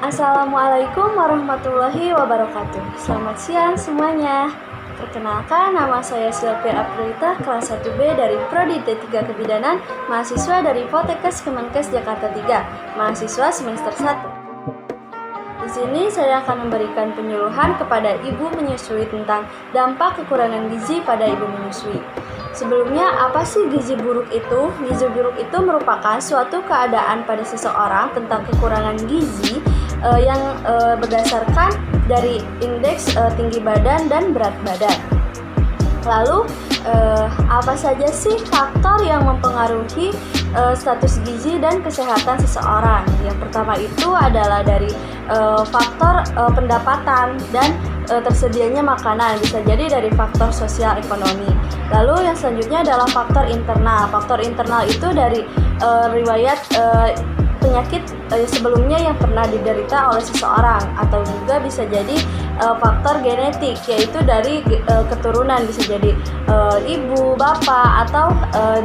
Assalamualaikum warahmatullahi wabarakatuh. Selamat siang semuanya. Perkenalkan, nama saya Sylvia Aprilita, kelas 1B dari Prodi D3 Kebidanan, mahasiswa dari Poltekkes Kemenkes Jakarta 3, mahasiswa semester 1. Di sini saya akan memberikan penyuluhan kepada ibu menyusui tentang dampak kekurangan gizi pada ibu menyusui. Sebelumnya, apa sih gizi buruk itu? Gizi buruk itu merupakan suatu keadaan pada seseorang tentang kekurangan gizi yang berdasarkan dari indeks tinggi badan dan berat badan. Lalu, apa saja sih faktor yang mempengaruhi status gizi dan kesehatan seseorang? Yang pertama itu adalah dari faktor pendapatan dan tersedianya makanan, bisa jadi dari faktor sosial ekonomi. Lalu yang selanjutnya adalah faktor internal. Faktor internal itu dari riwayat penyakit sebelumnya yang pernah diderita oleh seseorang, atau juga bisa jadi faktor genetik, yaitu dari keturunan, bisa jadi ibu, bapak, atau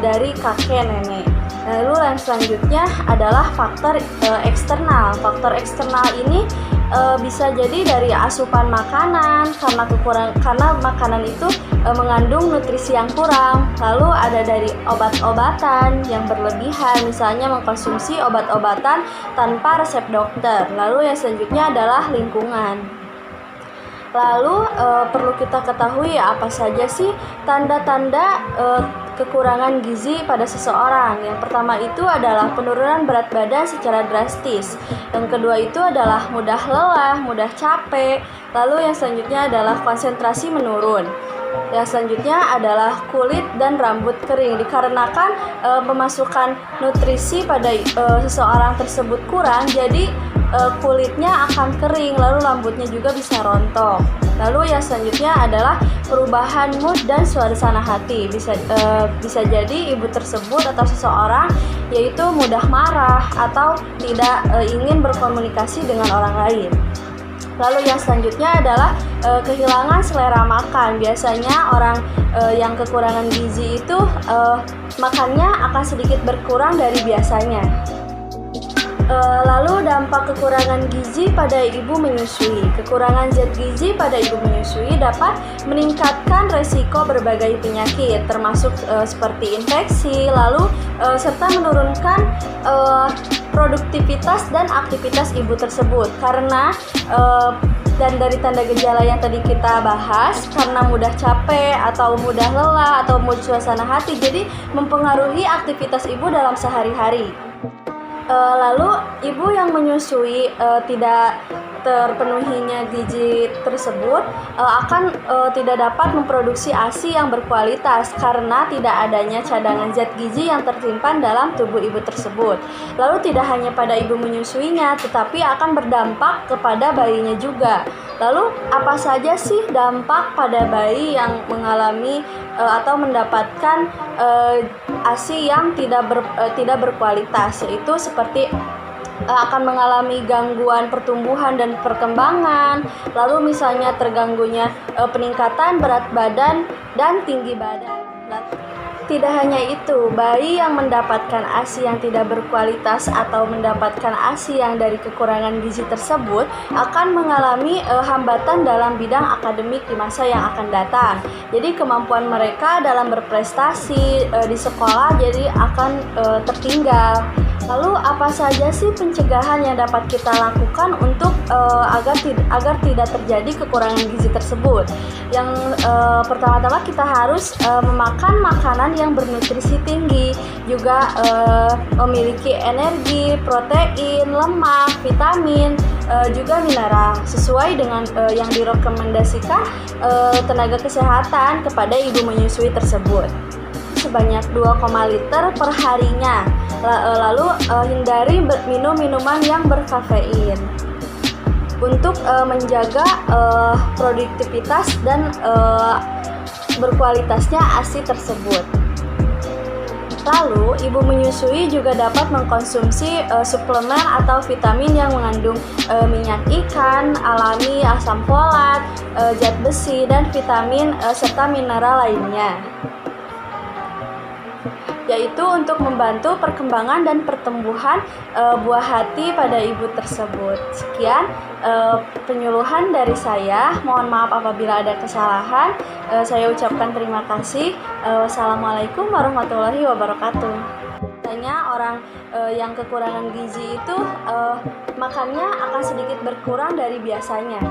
dari kakek nenek. Lalu yang selanjutnya adalah faktor eksternal. Faktor eksternal ini bisa jadi dari asupan makanan, karena makanan itu mengandung nutrisi yang kurang. Lalu ada dari obat-obatan yang berlebihan, misalnya mengkonsumsi obat-obatan tanpa resep dokter. Lalu yang selanjutnya adalah lingkungan. Lalu perlu kita ketahui apa saja sih tanda-tanda kekurangan gizi pada seseorang. Yang pertama itu adalah penurunan berat badan secara drastis. Yang kedua itu adalah mudah lelah, mudah capek. Lalu yang selanjutnya adalah konsentrasi menurun. Yang selanjutnya adalah kulit dan rambut kering, dikarenakan pemasukan nutrisi pada seseorang tersebut kurang, jadi kulitnya akan kering, lalu rambutnya juga bisa rontok. Lalu yang selanjutnya adalah perubahan mood dan suasana hati. Bisa jadi ibu tersebut atau seseorang yaitu mudah marah atau tidak ingin berkomunikasi dengan orang lain. Lalu yang selanjutnya adalah kehilangan selera makan. Biasanya orang yang kekurangan gizi itu makannya akan sedikit berkurang dari biasanya. Lalu dampak kekurangan gizi pada ibu menyusui. Kekurangan zat gizi pada ibu menyusui dapat meningkatkan resiko berbagai penyakit, termasuk seperti infeksi, lalu serta menurunkan produktivitas dan aktivitas ibu tersebut. Karena dan dari tanda gejala yang tadi kita bahas, karena mudah capek atau mudah lelah atau mood suasana hati, jadi mempengaruhi aktivitas ibu dalam sehari-hari. Lalu ibu yang menyusui tidak terpenuhinya gizi tersebut akan tidak dapat memproduksi ASI yang berkualitas karena tidak adanya cadangan zat gizi yang tersimpan dalam tubuh ibu tersebut. Lalu tidak hanya pada ibu menyusuinya, tetapi akan berdampak kepada bayinya juga. Lalu apa saja sih dampak pada bayi yang mengalami atau mendapatkan ASI yang tidak berkualitas, yaitu seperti akan mengalami gangguan pertumbuhan dan perkembangan, lalu misalnya terganggunya peningkatan berat badan dan tinggi badan. Tidak hanya itu, bayi yang mendapatkan ASI yang tidak berkualitas atau mendapatkan ASI yang dari kekurangan gizi tersebut akan mengalami hambatan dalam bidang akademik di masa yang akan datang. Jadi kemampuan mereka dalam berprestasi di sekolah jadi akan tertinggal. Lalu apa saja sih pencegahan yang dapat kita lakukan untuk agar tidak terjadi kekurangan gizi tersebut? Yang pertama-tama kita harus memakan makanan yang bernutrisi tinggi, juga memiliki energi, protein, lemak, vitamin, juga mineral sesuai dengan yang direkomendasikan tenaga kesehatan kepada ibu menyusui tersebut, sebanyak 2,5 liter per harinya. Lalu hindari minum minuman yang berkafein untuk menjaga produktivitas dan berkualitasnya ASI tersebut. Lalu ibu menyusui juga dapat mengkonsumsi suplemen atau vitamin yang mengandung minyak ikan alami, asam folat, zat besi, dan vitamin serta mineral lainnya. yaitu untuk membantu perkembangan dan pertumbuhan buah hati pada ibu tersebut. Sekian penyuluhan dari saya. Mohon maaf apabila ada kesalahan. Saya ucapkan terima kasih. Wassalamualaikum warahmatullahi wabarakatuh. Biasanya orang yang kekurangan gizi itu makannya akan sedikit berkurang dari biasanya.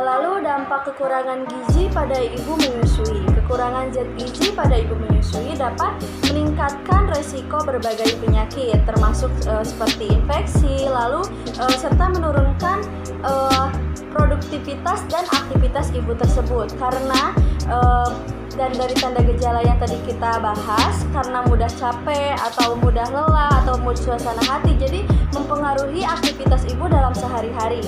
Lalu dampak kekurangan gizi pada ibu menyusui. Kekurangan zat gizi pada ibu menyusui dapat meningkatkan resiko berbagai penyakit, termasuk seperti infeksi, lalu serta menurunkan produktivitas dan aktivitas ibu tersebut. Karena dan dari tanda gejala yang tadi kita bahas, karena mudah capek atau mudah lelah atau mood suasana hati, jadi mempengaruhi aktivitas ibu dalam sehari-hari.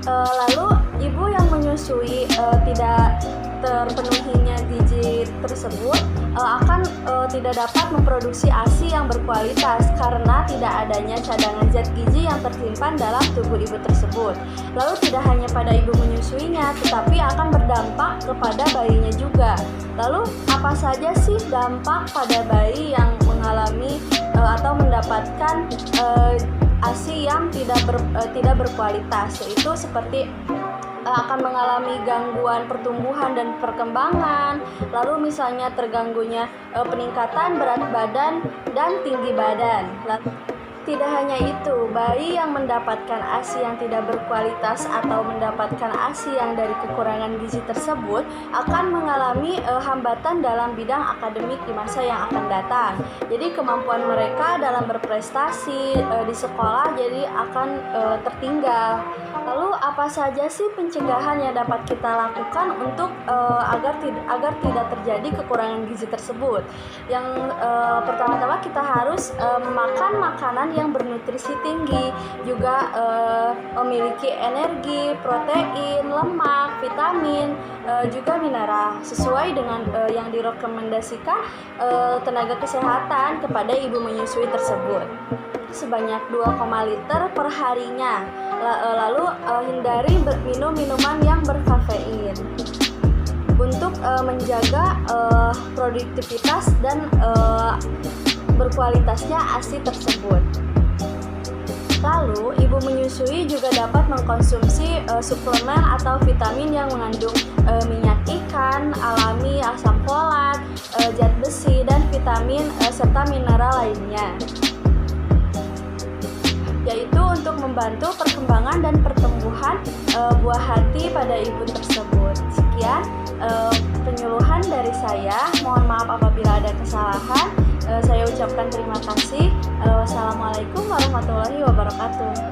Lalu ibu yang menyusui tidak terpenuhinya gizi tersebut akan tidak dapat memproduksi ASI yang berkualitas karena tidak adanya cadangan zat gizi yang tersimpan dalam tubuh ibu tersebut. Lalu tidak hanya pada ibu menyusuinya, tetapi akan berdampak kepada bayinya juga. Lalu apa saja sih dampak pada bayi yang mengalami atau mendapatkan ASI yang tidak berkualitas, yaitu seperti akan mengalami gangguan pertumbuhan dan perkembangan, lalu misalnya terganggunya peningkatan berat badan dan tinggi badan. Tidak hanya itu, bayi yang mendapatkan ASI yang tidak berkualitas atau mendapatkan ASI yang dari kekurangan gizi tersebut akan mengalami hambatan dalam bidang akademik di masa yang akan datang. Jadi kemampuan mereka dalam berprestasi di sekolah jadi akan tertinggal. Lalu apa saja sih pencegahan yang dapat kita lakukan untuk agar tidak terjadi kekurangan gizi tersebut? Yang pertama-tama kita harus makan makanan yang bernutrisi tinggi, juga memiliki energi, protein, lemak, vitamin, juga mineral sesuai dengan yang direkomendasikan tenaga kesehatan kepada ibu menyusui tersebut sebanyak 2,5 liter per harinya. Lalu hindari minum minuman yang berkafein untuk menjaga produktivitas dan berkualitasnya ASI tersebut. Lalu, ibu menyusui juga dapat mengkonsumsi suplemen atau vitamin yang mengandung minyak ikan, alami, asam folat, zat besi, dan vitamin serta mineral lainnya, yaitu untuk membantu perkembangan dan pertumbuhan buah hati pada ibu tersebut. Sekian penyuluhan dari saya. Mohon maaf apabila ada kesalahan. Saya ucapkan terima kasih. Wassalamualaikum warahmatullahi wabarakatuh.